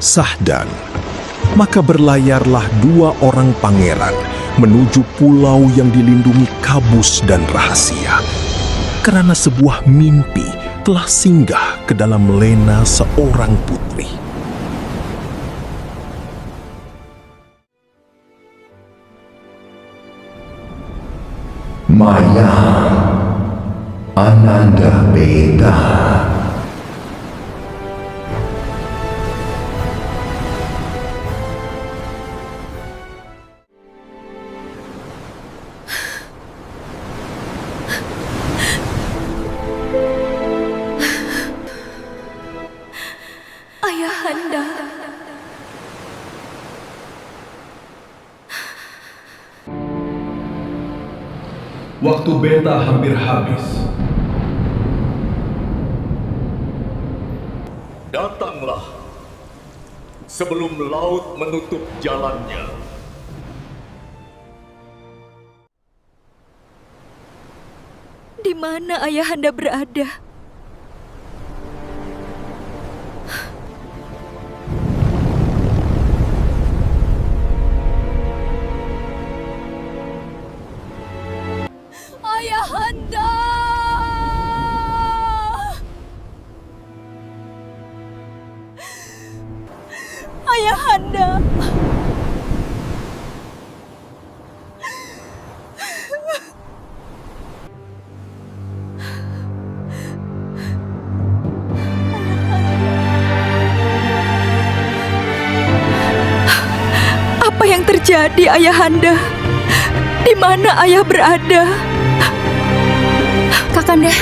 Sahdan. Maka berlayarlah dua orang pangeran menuju pulau yang dilindungi kabus dan rahasia. Karena sebuah mimpi telah singgah ke dalam lena seorang putri. Maya, Ananda Beta. Ayahanda. Waktu Beta hampir habis. Datanglah sebelum laut menutup jalannya. Di mana Ayahanda berada? Ayahanda! Ayahanda! Apa yang terjadi, Ayahanda? Di mana Ayah berada? Kakanda,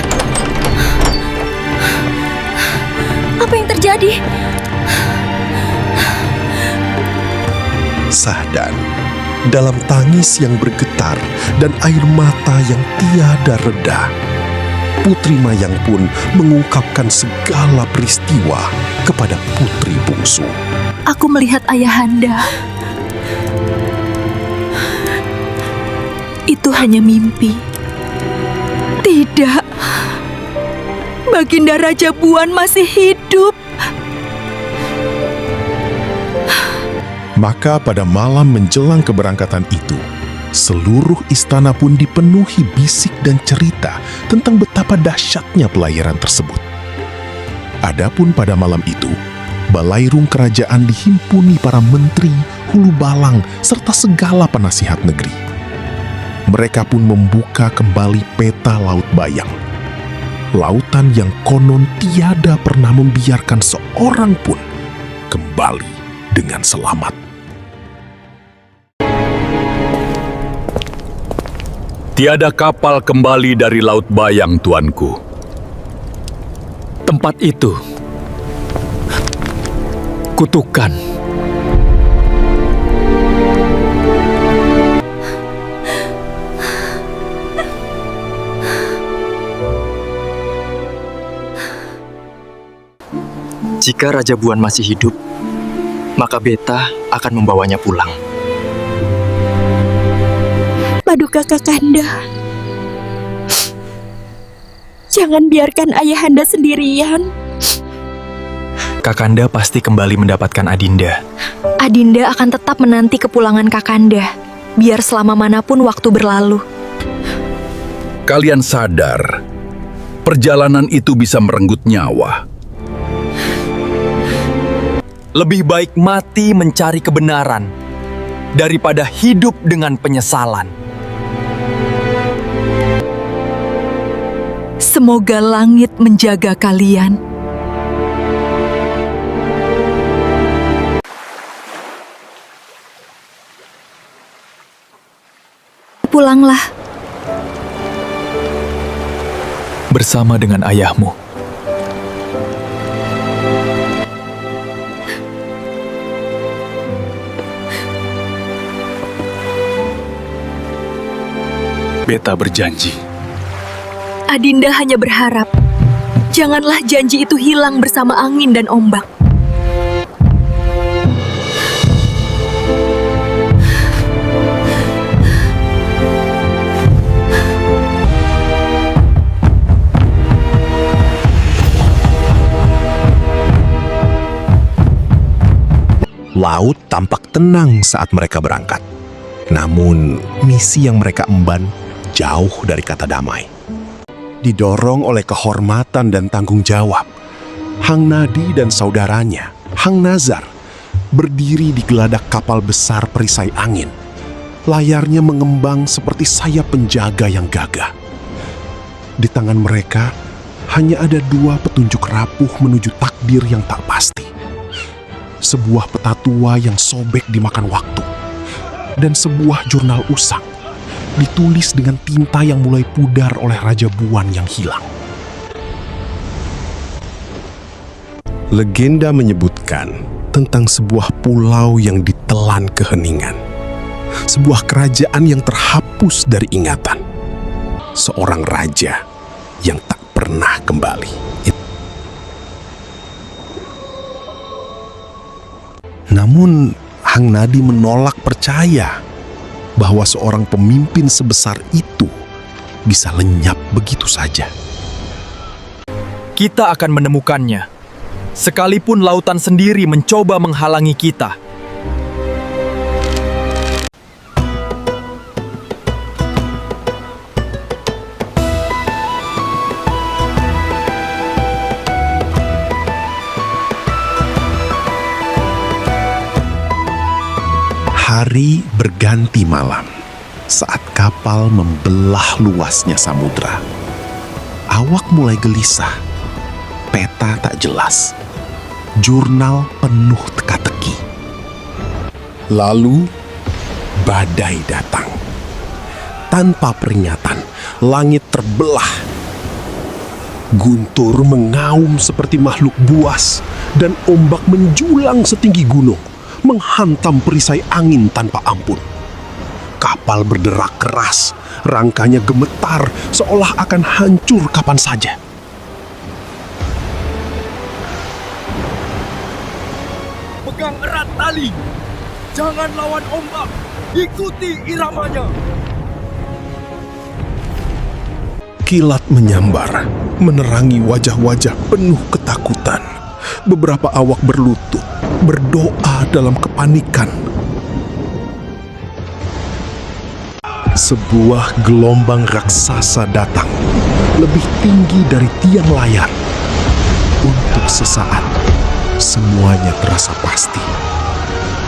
apa yang terjadi? Sahdan, dalam tangis yang bergetar dan air mata yang tiada reda, Putri Mayang pun mengungkapkan segala peristiwa kepada putri bungsu. Aku melihat Ayahanda. Itu hanya mimpi. Tidak. Baginda Raja Buan masih hidup. Maka pada malam menjelang keberangkatan itu, seluruh istana pun dipenuhi bisik dan cerita tentang betapa dahsyatnya pelayaran tersebut. Adapun pada malam itu, balairung kerajaan dihimpuni para menteri, hulu balang, serta segala penasihat negeri. Mereka pun membuka kembali peta Laut Bayang. Lautan yang konon tiada pernah membiarkan seorang pun kembali dengan selamat. Tiada kapal kembali dari Laut Bayang, tuanku. Tempat itu kutukan. Jika Raja Buan masih hidup, maka Beta akan membawanya pulang. Paduka Kakanda, jangan biarkan Ayahanda sendirian. Kakanda pasti kembali mendapatkan Adinda. Adinda akan tetap menanti kepulangan Kakanda, biar selama manapun waktu berlalu. Kalian sadar, perjalanan itu bisa merenggut nyawa. Lebih baik mati mencari kebenaran daripada hidup dengan penyesalan. Semoga langit menjaga kalian. Pulanglah. Bersama dengan ayahmu. Beta berjanji. Adinda hanya berharap, janganlah janji itu hilang bersama angin dan ombak. Laut tampak tenang saat mereka berangkat. Namun, misi yang mereka emban jauh dari kata damai. Didorong oleh kehormatan dan tanggung jawab, Hang Nadi dan saudaranya, Hang Nazar, berdiri di geladak kapal besar perisai angin. Layarnya mengembang seperti sayap penjaga yang gagah. Di tangan mereka hanya ada dua petunjuk rapuh menuju takdir yang tak pasti. Sebuah peta tua yang sobek dimakan waktu, dan sebuah jurnal usang ditulis dengan tinta yang mulai pudar oleh Raja Buan yang hilang. Legenda menyebutkan tentang sebuah pulau yang ditelan keheningan. Sebuah kerajaan yang terhapus dari ingatan. Seorang raja yang tak pernah kembali. Namun, Hang Nadi menolak percaya bahwa seorang pemimpin sebesar itu bisa lenyap begitu saja. Kita akan menemukannya, sekalipun lautan sendiri mencoba menghalangi kita. Hari berganti malam saat kapal membelah luasnya samudra. Awak mulai gelisah, peta tak jelas, jurnal penuh teka-teki. Lalu badai datang. Tanpa peringatan, langit terbelah. Guntur mengaum seperti makhluk buas dan ombak menjulang setinggi gunung, menghantam perisai angin tanpa ampun. Kapal berderak keras, rangkanya gemetar seolah akan hancur kapan saja. Pegang erat tali, jangan lawan ombak, ikuti iramanya. Kilat menyambar, menerangi wajah-wajah penuh ketakutan. Beberapa awak berlutut, berdoa dalam kepanikan. Sebuah gelombang raksasa datang, lebih tinggi dari tiang layar. Untuk sesaat, semuanya terasa pasti.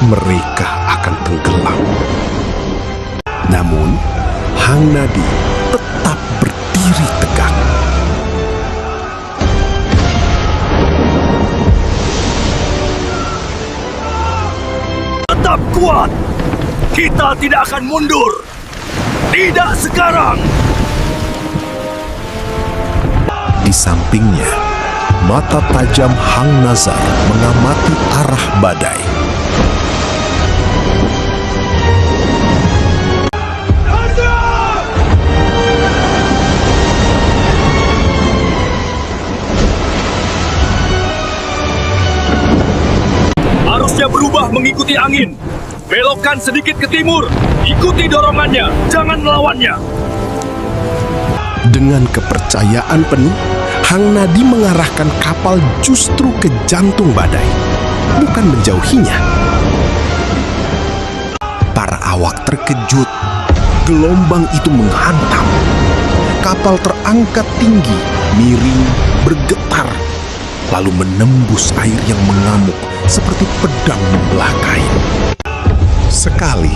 Mereka akan tenggelam. Namun, Hang Nadi tetap berdiri tegak. Tetap kuat. Kita tidak akan mundur. Tidak sekarang. Di sampingnya, mata tajam Hang Nazar mengamati arah badai. Arusnya berubah mengikuti angin. Belokkan sedikit ke timur. Ikuti dorongannya. Jangan melawannya. Dengan kepercayaan penuh, Hang Nadi mengarahkan kapal justru ke jantung badai, bukan menjauhinya. Para awak terkejut. Gelombang itu menghantam. Kapal terangkat tinggi, miring, bergetar, lalu menembus air yang mengamuk seperti pedang membelah kain. Sekali,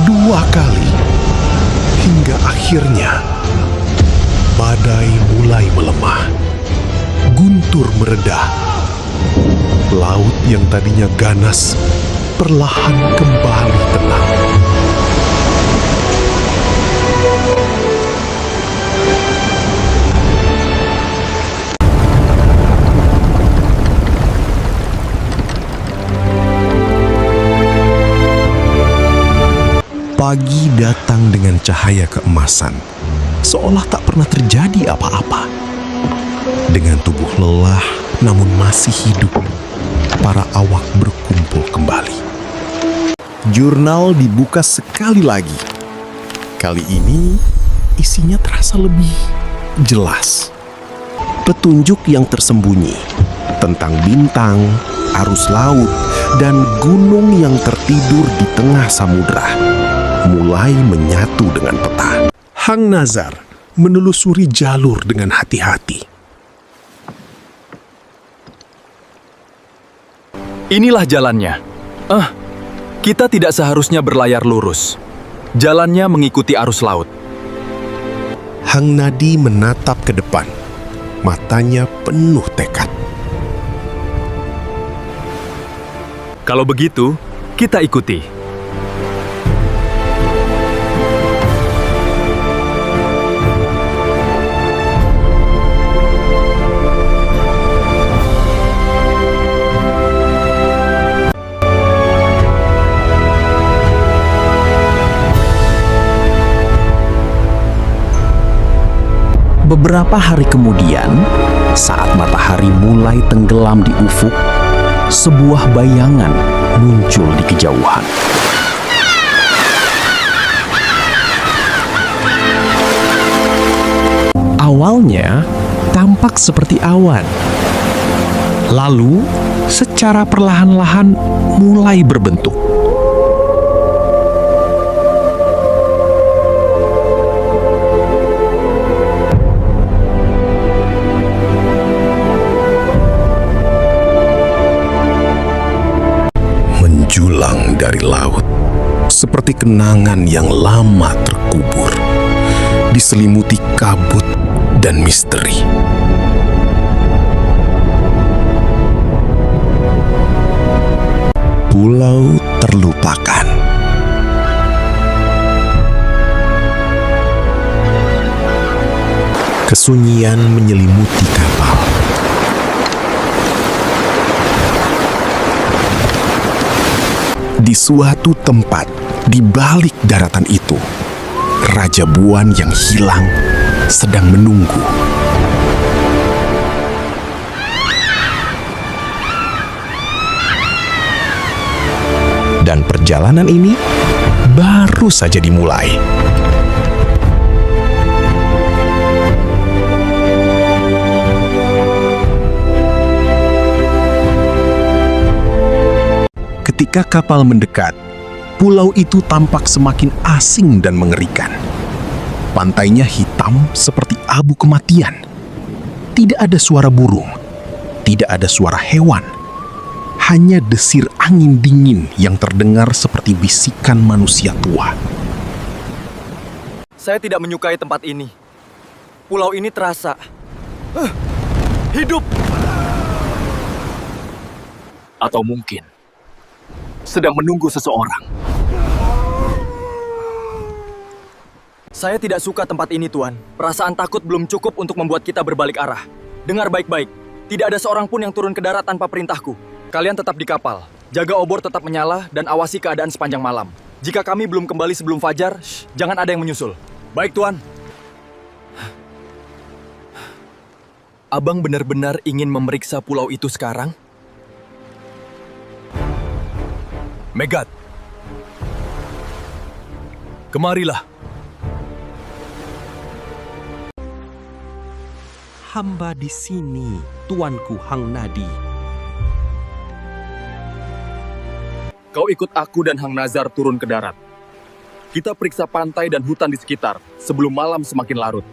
dua kali, hingga akhirnya badai mulai melemah. Guntur meredah. Laut yang tadinya ganas perlahan kembali tenang. Pagi datang dengan cahaya keemasan, seolah tak pernah terjadi apa-apa. Dengan tubuh lelah namun masih hidup, para awak berkumpul kembali. Jurnal dibuka sekali lagi. Kali ini isinya terasa lebih jelas. Petunjuk yang tersembunyi tentang bintang, arus laut, dan gunung yang tertidur di tengah samudra mulai menyatu dengan peta. Hang Nazar menelusuri jalur dengan hati-hati. Inilah jalannya. Kita tidak seharusnya berlayar lurus. Jalannya mengikuti arus laut. Hang Nadi menatap ke depan, matanya penuh tekad. Kalau begitu, kita ikuti. Beberapa hari kemudian, saat matahari mulai tenggelam di ufuk, sebuah bayangan muncul di kejauhan. Awalnya tampak seperti awan. Lalu, secara perlahan-lahan mulai berbentuk. Menjulang dari laut, seperti kenangan yang lama terkubur, diselimuti kabut dan misteri. Pulau terlupakan. Kesunyian menyelimuti kapal. Di suatu tempat di balik daratan itu, Raja Buan yang hilang sedang menunggu. Dan perjalanan ini baru saja dimulai. Ketika kapal mendekat, pulau itu tampak semakin asing dan mengerikan. Pantainya hitam seperti abu kematian. Tidak ada suara burung, tidak ada suara hewan. Hanya desir angin dingin yang terdengar seperti bisikan manusia tua. Saya tidak menyukai tempat ini. Pulau ini terasa hidup. Atau mungkin sedang menunggu seseorang. Saya tidak suka tempat ini, Tuan. Perasaan takut belum cukup untuk membuat kita berbalik arah. Dengar baik-baik, tidak ada seorang pun yang turun ke darat tanpa perintahku. Kalian tetap di kapal, jaga obor tetap menyala, dan awasi keadaan sepanjang malam. Jika kami belum kembali sebelum fajar, jangan ada yang menyusul. Baik, Tuan. Abang benar-benar ingin memeriksa pulau itu sekarang? Megat, kemarilah. Hamba di sini, tuanku Hang Nadi. Kau ikut aku dan Hang Nazar turun ke darat. Kita periksa pantai dan hutan di sekitar sebelum malam semakin larut.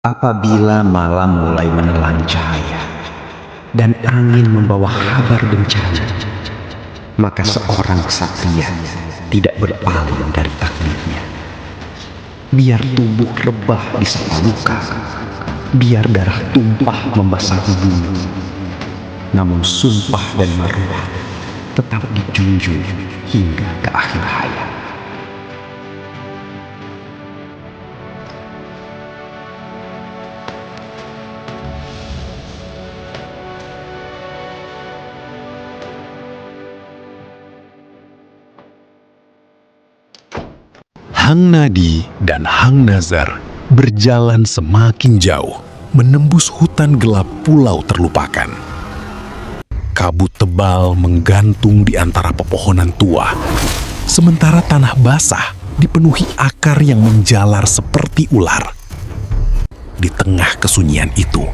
Apabila malam mulai menelan cahaya dan angin membawa kabar bencana, maka seorang ksatria tidak berpaling dari takdirnya. Biar tubuh rebah di sapa luka, biar darah tumpah membasahi bumi, namun sumpah dan maruah tetap dijunjung hingga ke akhir hayat. Hang Nadi dan Hang Nazar berjalan semakin jauh, menembus hutan gelap pulau terlupakan. Kabut tebal menggantung di antara pepohonan tua, sementara tanah basah dipenuhi akar yang menjalar seperti ular. Di tengah kesunyian itu,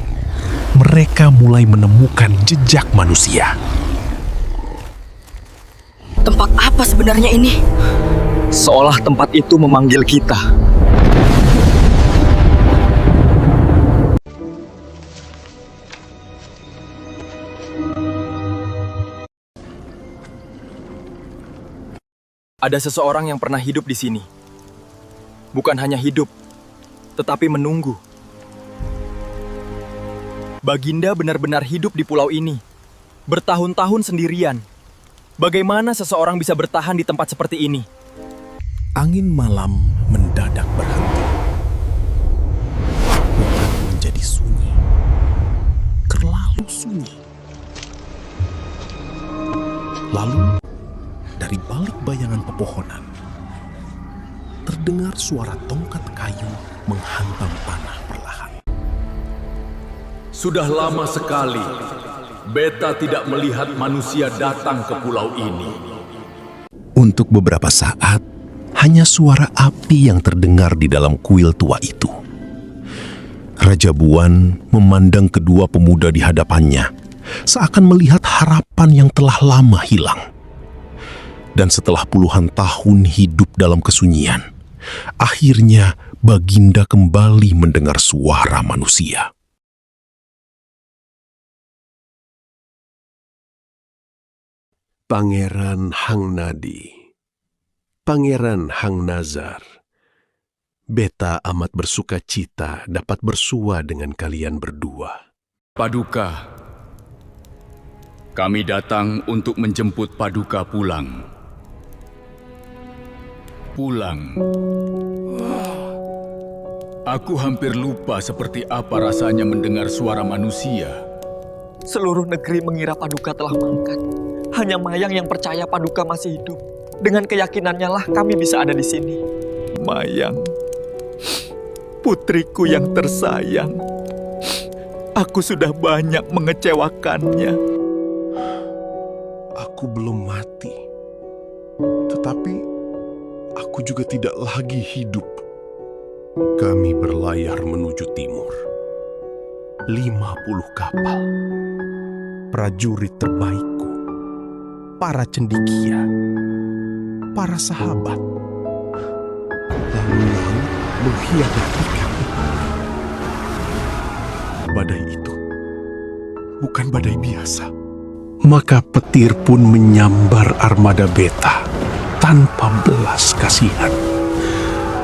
mereka mulai menemukan jejak manusia. Tempat apa sebenarnya ini? Seolah tempat itu memanggil kita. Ada seseorang yang pernah hidup di sini. Bukan hanya hidup, tetapi menunggu. Baginda benar-benar hidup di pulau ini. Bertahun-tahun sendirian. Bagaimana seseorang bisa bertahan di tempat seperti ini? Angin malam mendadak berhenti. Hutan menjadi sunyi. Terlalu sunyi. Lalu, dari balik bayangan pepohonan, terdengar suara tongkat kayu menghantam tanah perlahan. Sudah lama sekali Beta tidak melihat manusia datang ke pulau ini. Untuk beberapa saat, hanya suara api yang terdengar di dalam kuil tua itu. Raja Buan memandang kedua pemuda di hadapannya, seakan melihat harapan yang telah lama hilang. Dan setelah puluhan tahun hidup dalam kesunyian, akhirnya Baginda kembali mendengar suara manusia. Pangeran Hang Nadi, Pangeran Hang Nazar, Beta amat bersuka cita dapat bersua dengan kalian berdua. Paduka, kami datang untuk menjemput Paduka pulang. Pulang. Aku hampir lupa seperti apa rasanya mendengar suara manusia. Seluruh negeri mengira Paduka telah mangkat. Hanya Mayang yang percaya Paduka masih hidup. Dengan keyakinannya lah kami bisa ada di sini. Mayang, putriku yang tersayang. Aku sudah banyak mengecewakannya. Aku belum mati, tetapi aku juga tidak lagi hidup. Kami berlayar menuju timur. 50 kapal, prajurit terbaikku, para cendekia, para sahabat. Lalu laut mengkhianati kami. Badai itu bukan badai biasa. Maka petir pun menyambar armada Beta tanpa belas kasihan.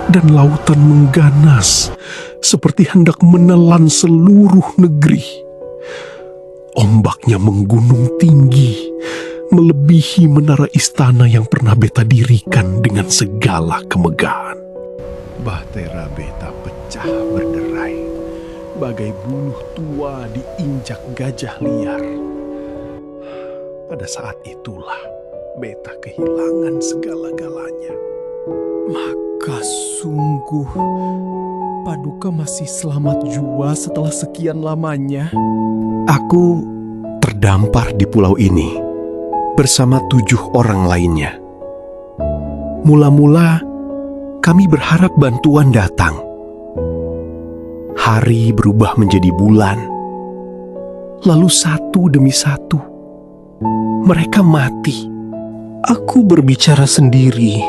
Dan lautan mengganas seperti hendak menelan seluruh negeri. Ombaknya menggunung tinggi, melebihi menara istana yang pernah Beta dirikan dengan segala kemegahan. Bahtera Beta pecah berderai, bagai buluh tua diinjak gajah liar. Pada saat itulah Beta kehilangan segala-galanya. Maka sungguh Paduka masih selamat jua setelah sekian lamanya. Aku terdampar di pulau ini bersama 7 orang lainnya. Mula-mula kami berharap bantuan datang. Hari berubah menjadi bulan. Lalu satu demi satu mereka mati. Aku berbicara sendiri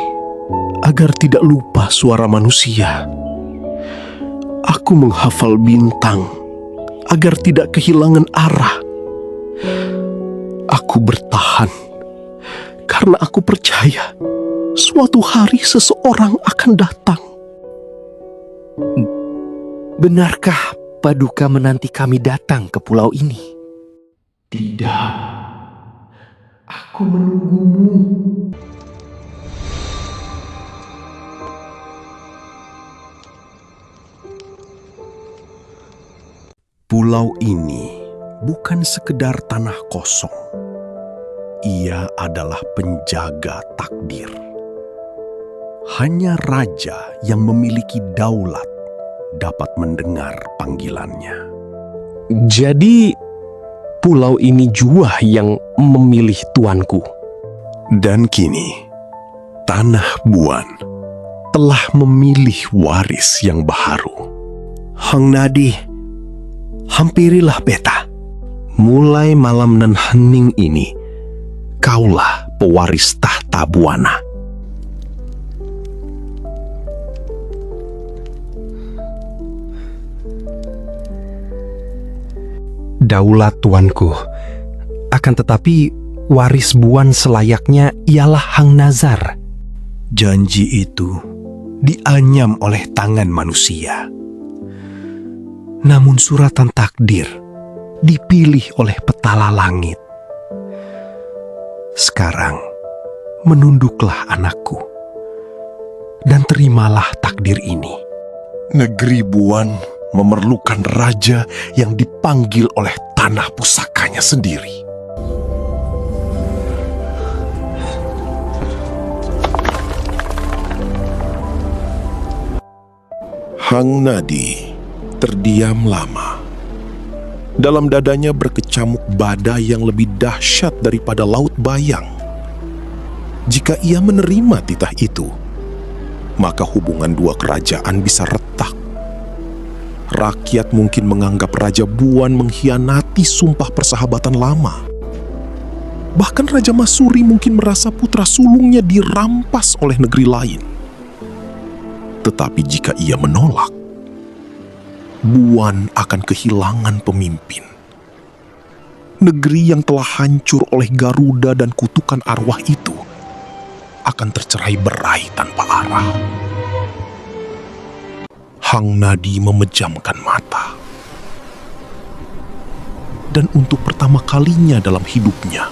agar tidak lupa suara manusia. Aku menghafal bintang agar tidak kehilangan arah. Aku bertahan karena aku percaya suatu hari seseorang akan datang. Benarkah Paduka menanti kami datang ke pulau ini? Tidak, aku menunggumu. Pulau ini bukan sekedar tanah kosong. Ia adalah penjaga takdir. Hanya raja yang memiliki daulat dapat mendengar panggilannya. Jadi, pulau ini jua yang memilih tuanku. Dan kini, tanah Buan telah memilih waris yang baharu. Hang Nadi, hampirilah beta. Mulai malam nan hening ini, kaulah pewaris tahta Buana. Daulat tuanku, akan tetapi waris Buan selayaknya ialah Hang Nazar. Janji itu dianyam oleh tangan manusia. Namun suratan takdir dipilih oleh petala langit. Sekarang menunduklah anakku dan terimalah takdir ini. Negeri Buan memerlukan raja yang dipanggil oleh tanah pusakanya sendiri. Hang Nadi terdiam lama. Dalam dadanya berkecamuk badai yang lebih dahsyat daripada laut bayang. Jika ia menerima titah itu, maka hubungan dua kerajaan bisa retak. Rakyat mungkin menganggap Raja Buan mengkhianati sumpah persahabatan lama. Bahkan Raja Masuri mungkin merasa putra sulungnya dirampas oleh negeri lain. Tetapi jika ia menolak, Buan akan kehilangan pemimpin. Negeri yang telah hancur oleh Garuda dan kutukan arwah itu akan tercerai-berai tanpa arah. Hang Nadi memejamkan mata. Dan untuk pertama kalinya dalam hidupnya,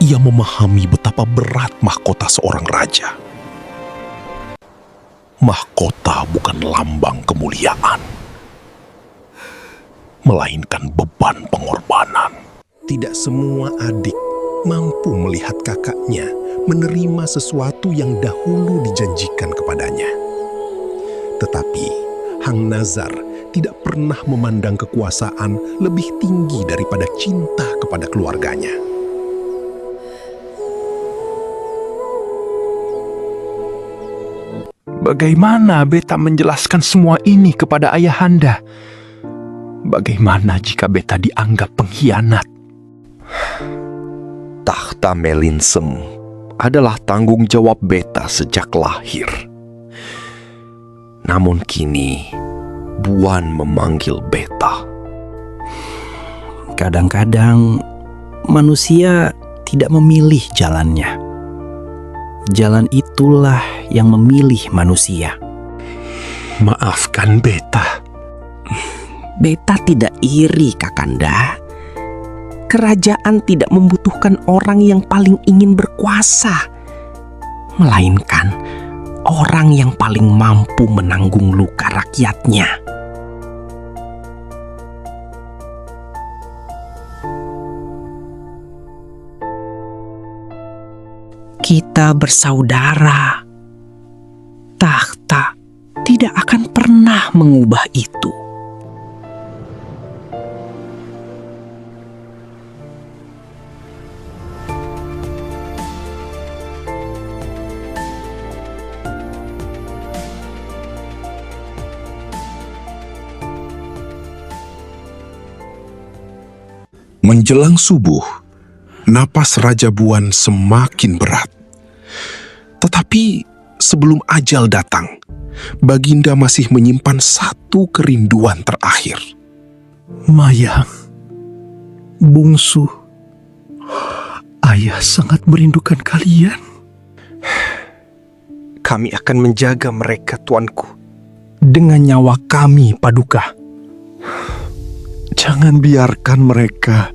ia memahami betapa berat mahkota seorang raja. Mahkota bukan lambang kemuliaan, melainkan beban pengorbanan. Tidak semua adik mampu melihat kakaknya menerima sesuatu yang dahulu dijanjikan kepadanya. Tetapi Hang Nazar tidak pernah memandang kekuasaan lebih tinggi daripada cinta kepada keluarganya. Bagaimana beta menjelaskan semua ini kepada ayahanda? Bagaimana jika beta dianggap pengkhianat? Tahta Melinsem adalah tanggung jawab beta sejak lahir. Namun kini, Buan memanggil beta. Kadang-kadang manusia tidak memilih jalannya. Jalan itulah yang memilih manusia. Maafkan beta. Beta tidak iri, Kakanda. Kerajaan tidak membutuhkan orang yang paling ingin berkuasa, melainkan orang yang paling mampu menanggung luka rakyatnya. Kita bersaudara. Tahta tidak akan pernah mengubah itu. Menjelang subuh, napas Raja Buan semakin berat. Tetapi sebelum ajal datang, Baginda masih menyimpan satu kerinduan terakhir. Mayang, bungsu, ayah sangat merindukan kalian. Kami akan menjaga mereka, tuanku. Dengan nyawa kami, Paduka. Jangan biarkan mereka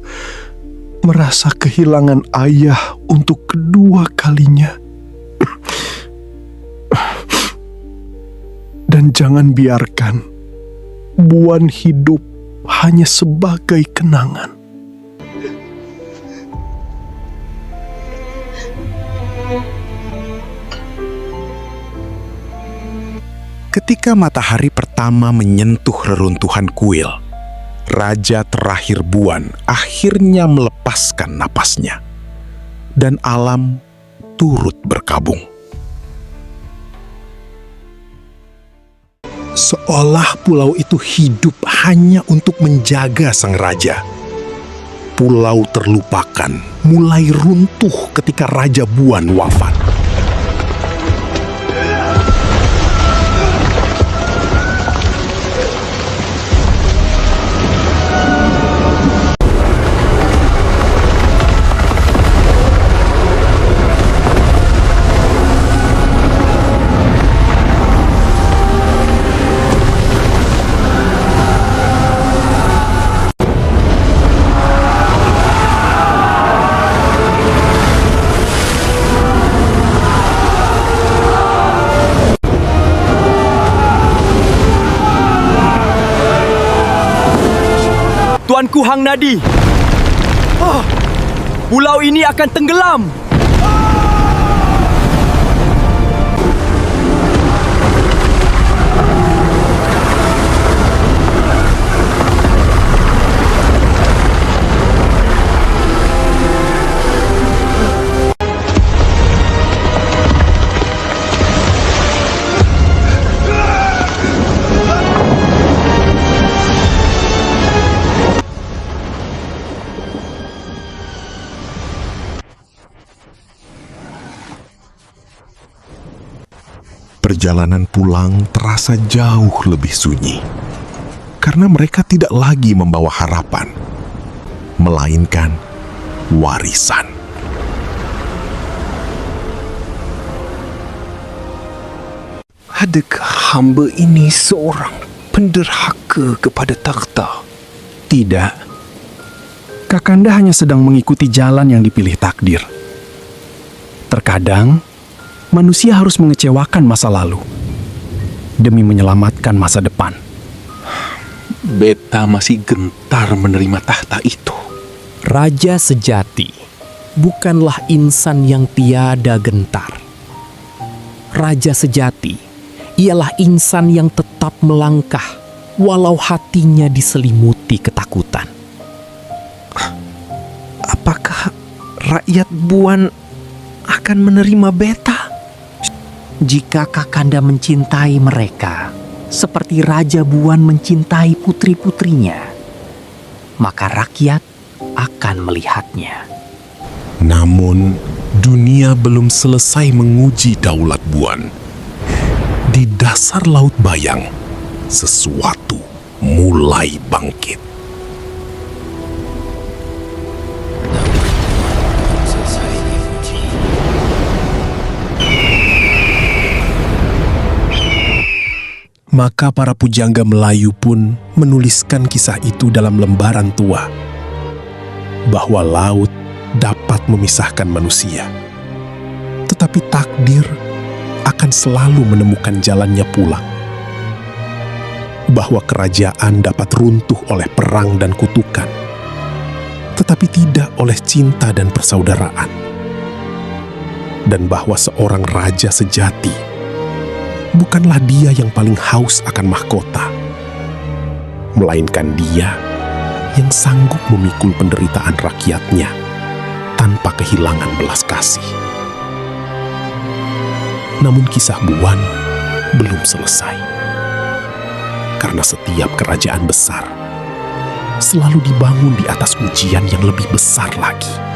merasa kehilangan ayah untuk kedua kalinya. Dan jangan biarkan Buan hidup hanya sebagai kenangan. Ketika matahari pertama menyentuh reruntuhan kuil, Raja terakhir Buan akhirnya melepaskan napasnya, dan alam turut berkabung. Seolah pulau itu hidup hanya untuk menjaga sang raja. Pulau terlupakan mulai runtuh ketika Raja Buan wafat. Tuanku Hang Nadi, pulau ini akan tenggelam. Perjalanan pulang terasa jauh lebih sunyi, karena mereka tidak lagi membawa harapan, melainkan warisan. Adakah hamba ini seorang penderhaka kepada takhta? Tidak. Kakanda hanya sedang mengikuti jalan yang dipilih takdir. Terkadang, manusia harus mengecewakan masa lalu demi menyelamatkan masa depan. Beta masih gentar menerima tahta itu. Raja sejati bukanlah insan yang tiada gentar. Raja sejati ialah insan yang tetap melangkah walau hatinya diselimuti ketakutan. Apakah rakyat Buan akan menerima beta? Jika Kakanda mencintai mereka seperti Raja Buan mencintai putri-putrinya, maka rakyat akan melihatnya. Namun, dunia belum selesai menguji daulat Buan. Di dasar Laut Bayang, sesuatu mulai bangkit. Maka para pujangga Melayu pun menuliskan kisah itu dalam lembaran tua, bahwa laut dapat memisahkan manusia, tetapi takdir akan selalu menemukan jalannya pulang. Bahwa kerajaan dapat runtuh oleh perang dan kutukan, tetapi tidak oleh cinta dan persaudaraan. Dan bahwa seorang raja sejati bukanlah dia yang paling haus akan mahkota, melainkan dia yang sanggup memikul penderitaan rakyatnya tanpa kehilangan belas kasih. Namun kisah Buan belum selesai, karena setiap kerajaan besar selalu dibangun di atas ujian yang lebih besar lagi.